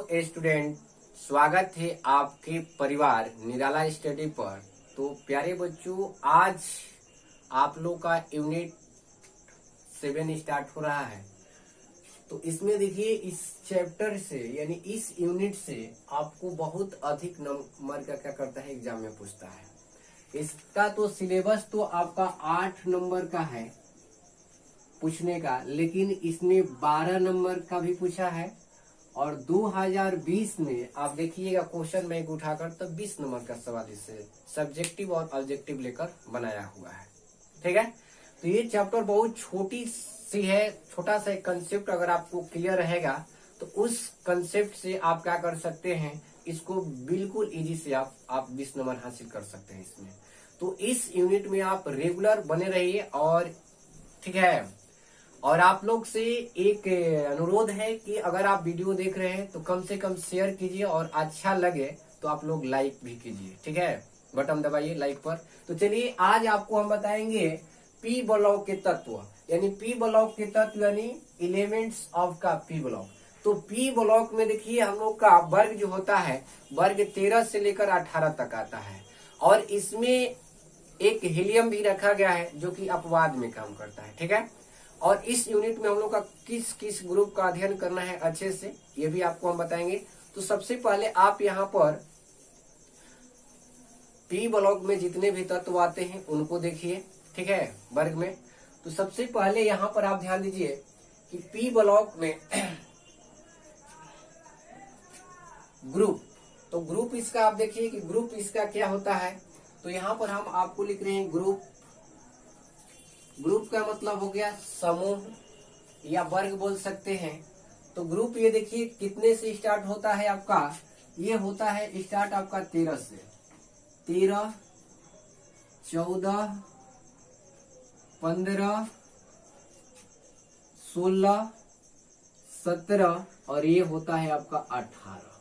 Student, स्वागत है आपके परिवार निराला स्टडी पर। तो प्यारे बच्चों, आज आप लोग का यूनिट 7 स्टार्ट हो रहा है। तो इसमें देखिए, इस चैप्टर से यानी इस यूनिट से आपको बहुत अधिक नंबर का क्या करता है, एग्जाम में पूछता है। इसका तो सिलेबस तो आपका 8 नंबर का है पूछने का, लेकिन इसमें 12 नंबर का भी पूछा है। और 2020 में आप देखिएगा क्वेश्चन बैंक उठाकर तो 20 नंबर का सवाल इससे सब्जेक्टिव और ऑब्जेक्टिव लेकर बनाया हुआ है। ठीक है, तो ये चैप्टर बहुत छोटी सी है, छोटा सा एक कंसेप्ट अगर आपको क्लियर रहेगा तो उस कंसेप्ट से आप क्या कर सकते हैं, इसको बिल्कुल इजी से आप 20 नंबर हासिल कर सकते हैं इसमें। तो इस यूनिट में आप रेगुलर बने रहिए। और ठीक है, और आप लोग से एक अनुरोध है कि अगर आप वीडियो देख रहे हैं तो कम से कम शेयर कीजिए, और अच्छा लगे तो आप लोग लाइक भी कीजिए। ठीक है, बटन दबाइए लाइक पर। तो चलिए, आज आपको हम बताएंगे पी ब्लॉक के तत्व, यानी पी ब्लॉक के तत्व यानी एलिमेंट्स ऑफ का पी ब्लॉक। तो पी ब्लॉक में देखिए, हम लोग का वर्ग जो होता है, वर्ग 13 से लेकर 18 तक आता है। और इसमें एक हीलियम भी रखा गया है जो कि अपवाद में काम करता है। ठीक है, और इस यूनिट में हम लोग का किस किस ग्रुप का अध्ययन करना है अच्छे से, ये भी आपको हम बताएंगे। तो सबसे पहले आप यहाँ पर पी ब्लॉक में जितने भी तत्व आते हैं उनको देखिए। ठीक है, वर्ग में। तो सबसे पहले यहाँ पर आप ध्यान दीजिए कि पी ब्लॉक में ग्रुप, तो ग्रुप इसका आप देखिए कि ग्रुप इसका क्या होता है। तो यहाँ पर हम आपको लिख रहे हैं ग्रुप। ग्रुप का मतलब हो गया समूह या वर्ग बोल सकते हैं। तो ग्रुप ये देखिए कितने से स्टार्ट होता है आपका, ये होता है स्टार्ट आपका 13 से। 13, 14, 15, 16, 17 और ये होता है आपका 18।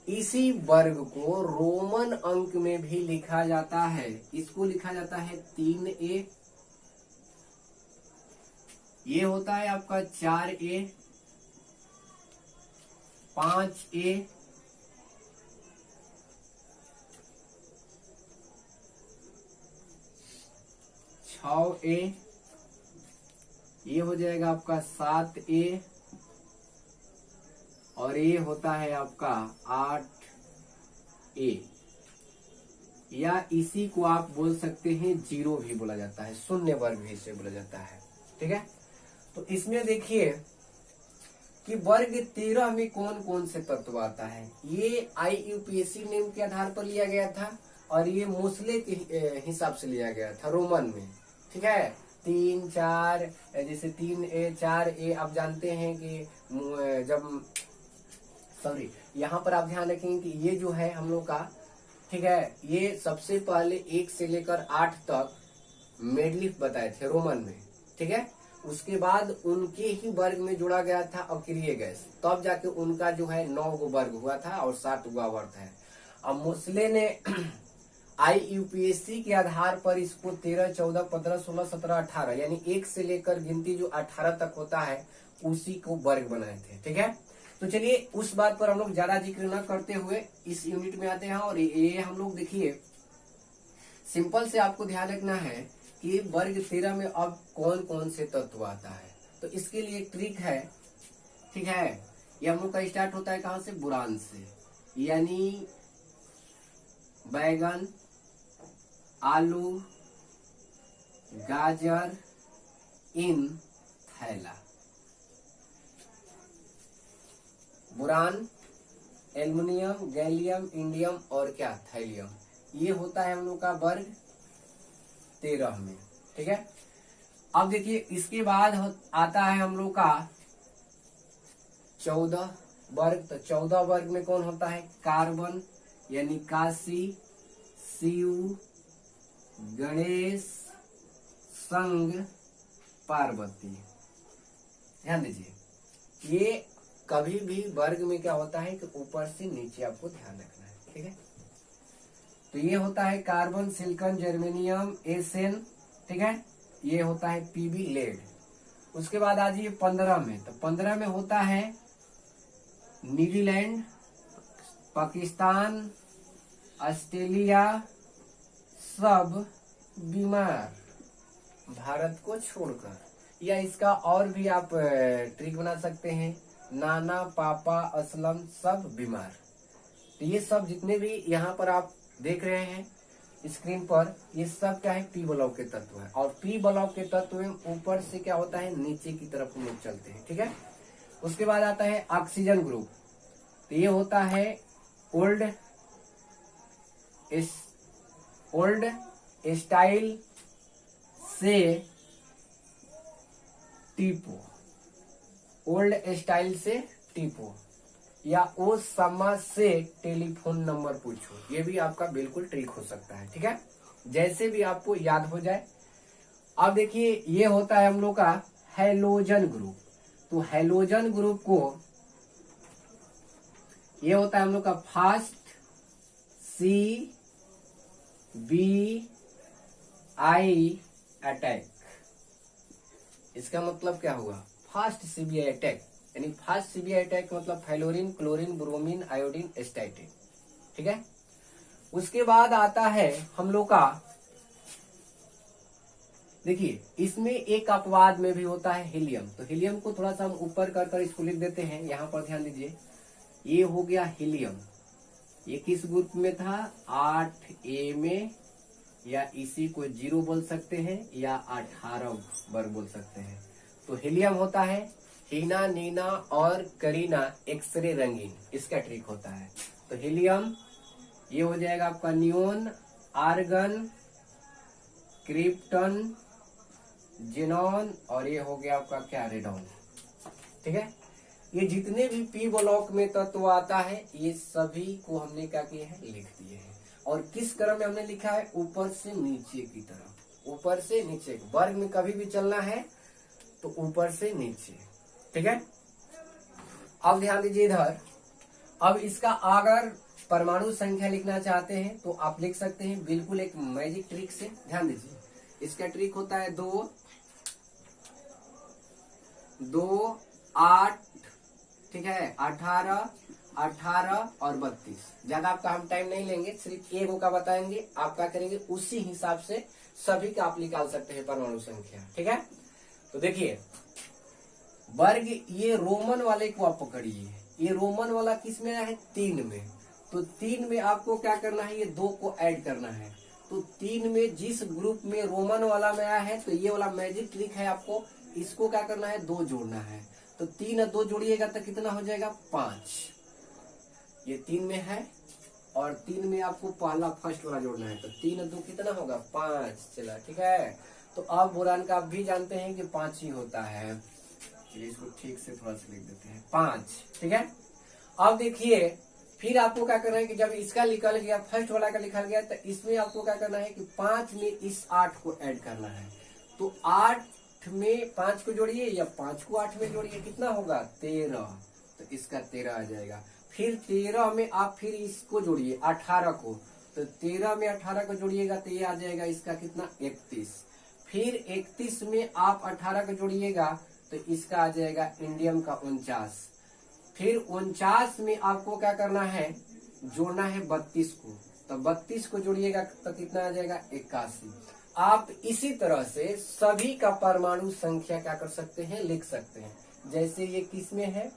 इसी वर्ग को रोमन अंक में भी लिखा जाता है। इसको लिखा जाता है 3A, ये होता है आपका 4A, 5A, 6A, ये हो जाएगा आपका 7A, और ये होता है आपका 8A, या इसी को आप बोल सकते हैं जीरो भी बोला जाता है, शून्य वर्ग भी इसे बोला जाता है। ठीक है, तो इसमें देखिए कि वर्ग 13 में कौन कौन से तत्व आता है। ये IUPAC नेम के आधार पर लिया गया था, और ये मोस्ले के हिसाब से लिया गया था रोमन में। ठीक है, 3, 4, जैसे 3A, 4A आप जानते हैं कि जब यहाँ पर आप ध्यान रखेंगे कि ये जो है हम लोग का, ठीक है, ये सबसे पहले 1 से लेकर 8 तक मेडलिफ बताए थे रोमन में। ठीक है, उसके बाद उनके ही वर्ग में जोड़ा गया था अक्रिय गैस, तब जाके उनका जो है 9 गो वर्ग हुआ था और 7 गो वर्ग है। अब मोस्ले ने IUPAC के आधार पर इसको 13, 14, 15, 16, 17, 18 यानी 1 से लेकर गिनती जो 18 तक होता है उसी को वर्ग बनाए थे। ठीक है, तो चलिए उस बात पर हम लोग ज्यादा जिक्र न करते हुए इस यूनिट में आते हैं। और ये हम लोग देखिए, सिंपल से आपको ध्यान रखना है कि वर्ग 13 में अब कौन कौन से तत्व आता है। तो इसके लिए एक ट्रिक है। ठीक है, ये हम लोग का स्टार्ट होता है कहां से, बुरान से, यानी बैगन, आलू, गाजर, इन, थैला। बुरान, एल्युमिनियम, गैलियम, इंडियम और क्या, थैलियम। ये होता है हम लोग का वर्ग 13 में। ठीक है, अब देखिए इसके बाद आता है हम लोग का 14 वर्ग। तो 14 वर्ग में कौन होता है, कार्बन यानी काशी, शिव, गणेश, संग, पार्वती। ध्यान दीजिए, ये कभी भी वर्ग में क्या होता है कि ऊपर से नीचे आपको ध्यान रखना है। ठीक है, तो ये होता है कार्बन, सिलिकॉन, जर्मेनियम, एसएन। ठीक है, ये होता है पीबी, लेड। उसके बाद आ जाइए 15 में, तो 15 में होता है न्यूजीलैंड, पाकिस्तान, ऑस्ट्रेलिया सब बीमार, भारत को छोड़कर। या इसका और भी आप ट्रिक बना सकते हैं, नाना पापा असलम सब बीमार। तो ये सब जितने भी यहाँ पर आप देख रहे हैं स्क्रीन पर, ये सब क्या है, पी ब्लॉक के तत्व है। और पी ब्लॉक के तत्व में ऊपर से क्या होता है, नीचे की तरफ हम लोग चलते हैं, ठीक है। उसके बाद आता है ऑक्सीजन ग्रुप, तो ये होता है ओल्ड स्टाइल से टीपो, ओल्ड स्टाइल से टीपो, या ओ समय से टेलीफोन नंबर पूछो। ये भी आपका बिल्कुल ट्रिक हो सकता है, ठीक है, जैसे भी आपको याद हो जाए। अब देखिए ये होता है हम लोग का हैलोजन ग्रुप, तो हैलोजन ग्रुप को ये होता है हम लोग का फास्ट CBI अटैक। इसका मतलब क्या हुआ, फास्ट CBI अटैक, यानी फास्ट CBI अटैक मतलब फ्लोरीन, क्लोरीन, ब्रोमीन, आयोडीन, एस्टाइटिन, ठीक है। उसके बाद आता है हम लोग का, देखिए इसमें एक अपवाद में भी होता है हीलियम, तो हीलियम को थोड़ा सा हम ऊपर कर इसको लिख देते हैं, यहाँ पर ध्यान दीजिए। ये हो गया हीलियम, ये किस ग्रुप में था, 8A में, या इसी को 0 बोल सकते हैं या 18 वर्ग बोल सकते हैं। तो हीलियम होता है हीना, नीना और करीना एक्सरे रंगीन, इसका ट्रिक होता है। तो हीलियम ये हो जाएगा आपका नियोन, आर्गन, क्रिप्टन, जेनॉन, और ये हो गया आपका क्या, रेडॉन, ठीक है। ये जितने भी पी ब्लॉक में तत्व आता है ये सभी को हमने क्या किया है, लिख दिए हैं। और किस क्रम में हमने लिखा है, ऊपर से नीचे की तरफ, ऊपर से नीचे। वर्ग में कभी भी चलना है तो ऊपर से नीचे, ठीक है। अब ध्यान दीजिए इधर, अब इसका अगर परमाणु संख्या लिखना चाहते हैं तो आप लिख सकते हैं बिल्कुल एक मैजिक ट्रिक से। ध्यान दीजिए, इसका ट्रिक होता है 2, 8, ठीक है, 18, 18 और 32। ज्यादा आपका हम टाइम नहीं लेंगे, सिर्फ एगो का बताएंगे, आप क्या करेंगे उसी हिसाब से सभी का आप निकाल सकते हैं परमाणु संख्या, ठीक है। तो देखिए वर्ग, ये रोमन वाले को आप पकड़िए, ये रोमन वाला किस में आया है, 3 में। तो 3 में आपको क्या करना है, ये 2 को ऐड करना है। तो 3 में जिस ग्रुप में रोमन वाला में आया है, तो ये वाला मैजिक ट्रिक है, आपको इसको क्या करना है, 2 जोड़ना है। तो 3 और 2 जोड़िएगा तो कितना हो जाएगा, 5। ये 3 में है और 3 में आपको पहला फर्स्ट वाला जोड़ना है, तो 3 और 2 कितना होगा, 5। चला, ठीक है। तो अब बोरान का आप भी जानते हैं कि 5 ही होता है, इसको ठीक से थोड़ा सा लिख देते हैं, 5, ठीक है। अब देखिए फिर आपको क्या करना है कि जब इसका निकल गया, फर्स्ट वाला का लिखा गया, तो इसमें आपको क्या करना है कि 5 में इस 8 को ऐड करना है। तो 8 में 5 को जोड़िए या 5 को 8 में जोड़िए, कितना होगा, 13। तो इसका 13 आ जाएगा। फिर 13 में आप फिर इसको जोड़िए 18 को, तो 13 में 18 को जोड़िएगा तो ये आ जाएगा इसका कितना, 31। फिर 31 में आप 18 को जोड़िएगा तो इसका आ जाएगा इंडियम का 49। फिर 49 में आपको क्या करना है, जोड़ना है 32 को, तो 32 को जोड़िएगा तो कितना आ जाएगा, 81। आप इसी तरह से सभी का परमाणु संख्या क्या कर सकते हैं, लिख सकते हैं। जैसे ये किस में है,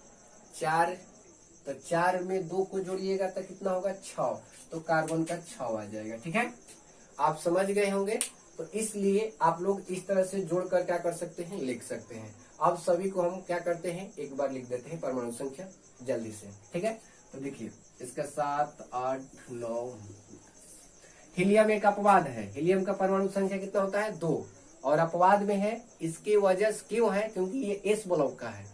4, तो 4 में 2 को जोड़िएगा तो कितना होगा, 6, तो कार्बन का 6 आ जाएगा, ठीक है। आप समझ गए होंगे। तो इसलिए आप लोग इस तरह से जोड़कर क्या कर सकते हैं, लिख सकते हैं। अब सभी को हम क्या करते हैं, एक बार लिख देते हैं परमाणु संख्या जल्दी से, ठीक है। तो देखिए इसका 7, 8, 9। हीलियम एक अपवाद है, हीलियम का परमाणु संख्या कितना होता है, 2, और अपवाद में है। इसकी वजह क्यों है, क्योंकि ये एस ब्लॉक का है,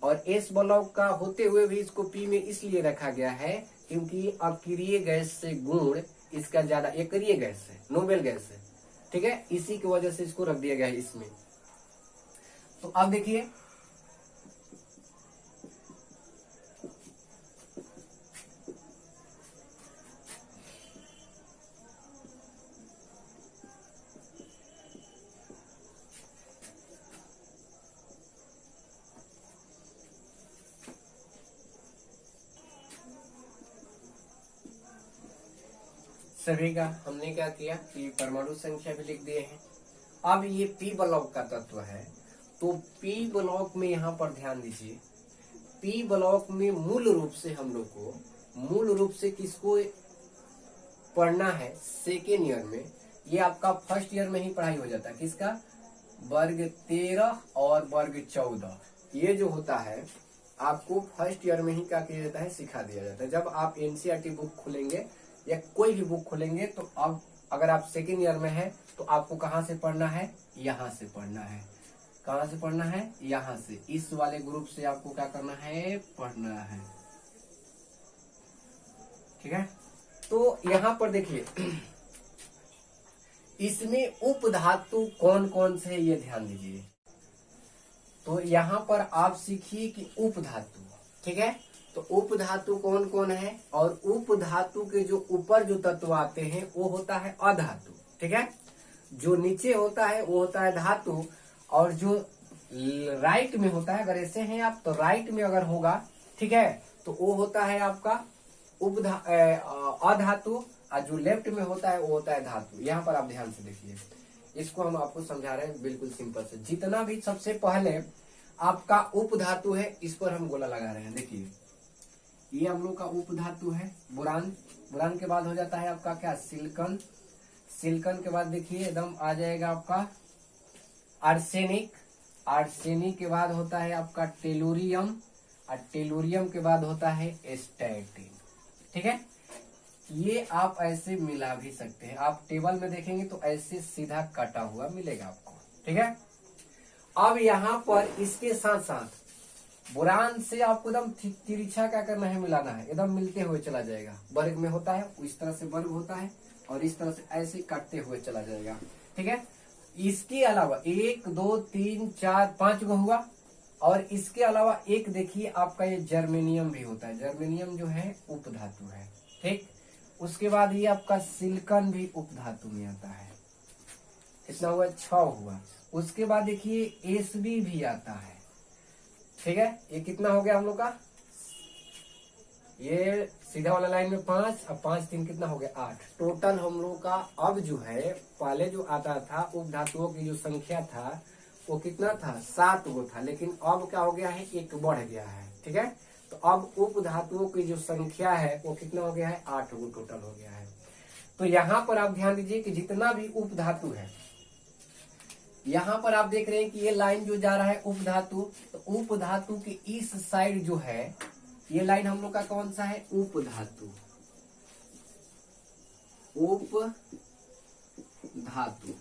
और एस ब्लॉक का होते हुए भी इसको पी में इसलिए रखा गया है क्योंकि अक्रिय गैस से गुण इसका ज्यादा, अक्रिय गैस है, नोबेल गैस है, ठीक है। इसी की वजह से इसको रख दिया गया है इसमें। तो अब देखिए सभी का हमने क्या किया कि परमाणु संख्या भी लिख दिए हैं। अब ये पी ब्लॉक का तत्व है, तो पी ब्लॉक में यहाँ पर ध्यान दीजिए, पी ब्लॉक में मूल रूप से हम लोग को मूल रूप से किसको पढ़ना है सेकेंड ईयर में, ये आपका फर्स्ट ईयर में ही पढ़ाई हो जाता है। किसका? वर्ग 13 और वर्ग 14, ये जो होता है आपको फर्स्ट ईयर में ही क्या किया जाता है, सिखा दिया जाता है। जब आप एनसीईआरटी बुक खोलेंगे या कोई भी बुक खोलेंगे तो अब अगर आप सेकेंड ईयर में है तो आपको कहाँ से पढ़ना है, यहाँ से पढ़ना है। कहाँ से पढ़ना है? यहाँ से, इस वाले ग्रुप से आपको क्या करना है, पढ़ना है। ठीक है, तो यहाँ पर देखिए इसमें उपधातु कौन कौन से, ये ध्यान दीजिए। तो यहाँ पर आप सीखिए कि उपधातु, ठीक है, तो उपधातु कौन कौन है, और उपधातु के जो ऊपर जो तत्व आते हैं वो होता है अधातु। ठीक है, जो नीचे होता है वो होता है धातु, और जो राइट में होता है, अगर ऐसे हैं आप तो राइट में अगर होगा, ठीक है, तो वो होता है आपका अधातु, और जो लेफ्ट में होता है वो होता है धातु। यहाँ पर आप ध्यान से देखिए, इसको हम आपको समझा रहे हैं बिल्कुल सिंपल से। जितना भी सबसे पहले आपका उपधातु है, इस पर हम गोला लगा रहे हैं। देखिए ये हम लोग का उपधातु है बोरान, बोरान के बाद हो जाता है आपका क्या, सिलिकॉन, सिलिकॉन के बाद देखिए एकदम आ जाएगा आपका आर्सेनिक, आर्सेनिक के बाद होता है आपका टेलुरियम, और टेलुरियम के बाद होता है स्टैटिन। ठीक है, ये आप ऐसे मिला भी सकते हैं, आप टेबल में देखेंगे तो ऐसे सीधा कटा हुआ मिलेगा आपको। ठीक है, अब यहाँ पर इसके साथ साथ बोरान से आपको एकदम तिरछा क्या करना है, मिलाना है, एकदम मिलते हुए चला जाएगा। वर्ग में होता है इस तरह से वर्ग होता है, और इस तरह से ऐसे काटते हुए चला जाएगा। ठीक है, इसके अलावा 1 2 3 4 5 गो हुआ, और इसके अलावा एक देखिए आपका ये जर्मेनियम भी होता है, जर्मेनियम जो है उपधातु है। ठीक, उसके बाद ये आपका सिलिकॉन भी उपधातु में आता है, कितना हुआ, 6 हुआ। उसके बाद देखिए एसबी भी आता है। ठीक है, ये कितना हो गया हम लोग का, ये सीधा वाला लाइन में 5, अब 5 3 कितना हो गया, 8 टोटल हम लोग का। अब जो है पहले जो आता था उपधातुओं की जो संख्या था वो कितना था, 7 गो था, लेकिन अब क्या हो गया है, 1 बढ़ गया है। ठीक है, तो अब उपधातुओं की जो संख्या है वो कितना हो गया है, 8 गो टोटल हो गया है। तो यहाँ पर आप ध्यान दीजिए कि जितना भी उपधातु है, यहाँ पर आप देख रहे हैं कि ये लाइन जो जा रहा है उपधातु, तो उपधातु के इस साइड जो है ये लाइन हम लोग का कौन सा है, उपधातु, उपधातु,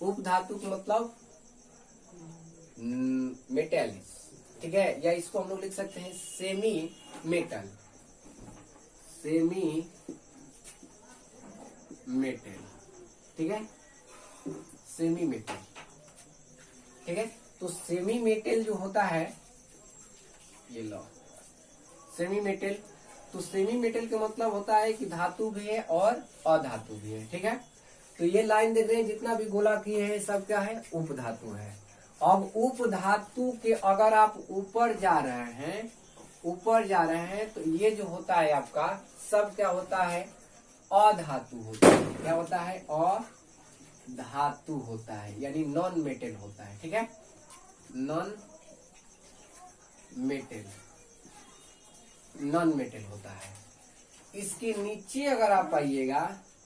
उपधातु का मतलब मेटेलिस। ठीक है, या इसको हम लोग लिख सकते हैं सेमी मेटल, सेमी मेटल। ठीक है, सेमी मेटल। ठीक है, तो सेमी मेटल जो होता है, ये लो सेमी मेटल, तो सेमी मेटल का मतलब होता है कि धातु भी है और अधातु भी है। ठीक है, तो ये लाइन देख रहे हैं जितना भी गोला किए हैं सब क्या है, उपधातु है। अब उपधातु के अगर आप ऊपर जा रहे हैं, ऊपर जा रहे हैं, तो ये जो होता है आपका सब क्या होता है, अधातु होता है। क्या होता है, अधातु होता है, यानी नॉन मेटल होता है। ठीक है, नॉन मेटल, नॉन मेटल होता है। इसके नीचे अगर आप आइएगा,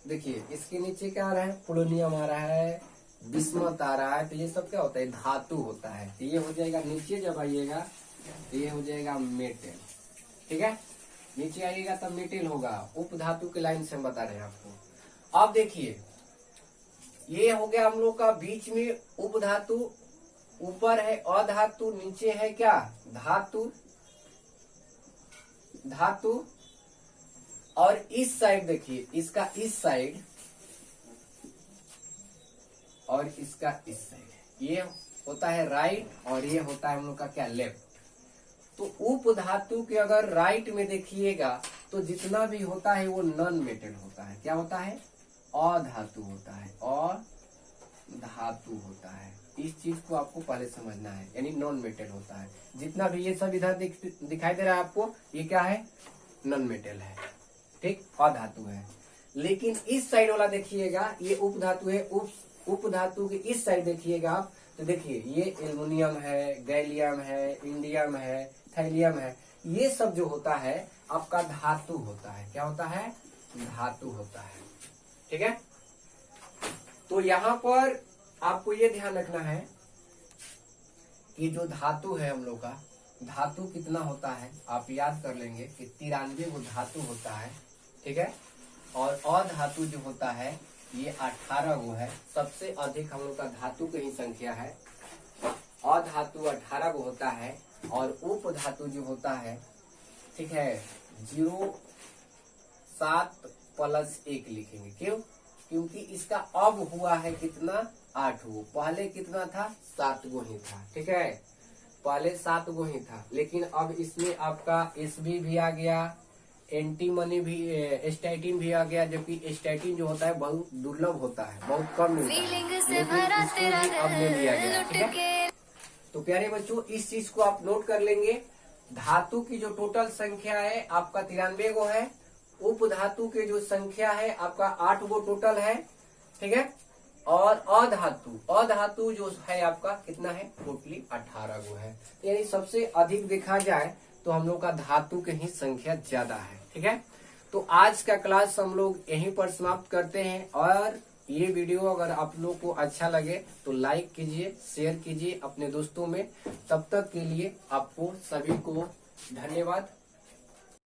देखिए इसके नीचे क्या आ रहा है, पोलोनियम आ रहा है, बिस्मत आ रहा है, तो ये सब क्या होता है, धातु होता है। तो ये हो जाएगा, नीचे जब आइएगा तो ये हो जाएगा मेटल। ठीक है, नीचे आइएगा तब मेटल होगा, उपधातु के लाइन से हम बता रहे हैं आपको। अब देखिए ये हो गया हम लोग का बीच में उपधातु, ऊपर है अधातु, नीचे है क्या, धातु, धातु। और इस साइड देखिए, इसका इस साइड और इसका इस साइड, ये होता है राइट और ये होता है हम लोग का क्या, लेफ्ट। तो उपधातु के अगर राइट में देखिएगा तो जितना भी होता है वो नॉन मेटल होता है। क्या होता है, अधातु होता है, अधातु होता है। इस चीज को आपको पहले समझना है, यानी नॉन मेटल होता है। जितना भी ये सब इधर दिखाई दे रहा है आपको, ये क्या है, नॉन मेटल है। ठीक, अधातु है। लेकिन इस साइड वाला देखिएगा, ये उप धातु है, उप धातु के इस साइड देखिएगा आप, तो देखिए ये एल्युमिनियम है, गैलियम है, इंडियम है, थैलियम है, ये सब जो होता है आपका धातु होता है। क्या होता है? धातु होता है। ठीक है, तो यहाँ पर आपको ये ध्यान रखना है कि जो धातु है हम लोग का, धातु कितना होता है आप याद कर लेंगे कि 93 वो धातु होता है। ठीक है, और अधातु जो होता है ये 18 गो है। सबसे अधिक हम लोग का धातु की ही संख्या है। अधातु 18 गो होता है और उप धातु जो होता है, ठीक है, 07 + 1 लिखेंगे। क्यों? क्योंकि इसका अब हुआ है कितना? 8 गो। पहले कितना था? 7 गो ही था। ठीक है, पहले 7 गो ही था, लेकिन अब इसमें आपका एसबी भी आ गया, एंटीमनी भी, स्टैटिन भी आ गया, जबकि स्टैटिन जो होता है बहुत दुर्लभ होता है, बहुत कम मिलता है, लेकिन इसको भी अब ले लिया गया। ठीक है, तो प्यारे बच्चों इस चीज को आप नोट कर लेंगे। धातु की जो टोटल संख्या है आपका 93 गो है। उप धातु के जो संख्या है आपका 8 गो टोटल है। ठीक है, और अधातु जो है आपका कितना है? टोटली 18 गो है। यानी सबसे अधिक देखा जाए तो हम लोग का धातु के ही संख्या ज्यादा है। ठीक है, तो आज का क्लास हम लोग यहीं पर समाप्त करते हैं। और ये वीडियो अगर आप लोग को अच्छा लगे तो लाइक कीजिए, शेयर कीजिए अपने दोस्तों में। तब तक के लिए आपको सभी को धन्यवाद।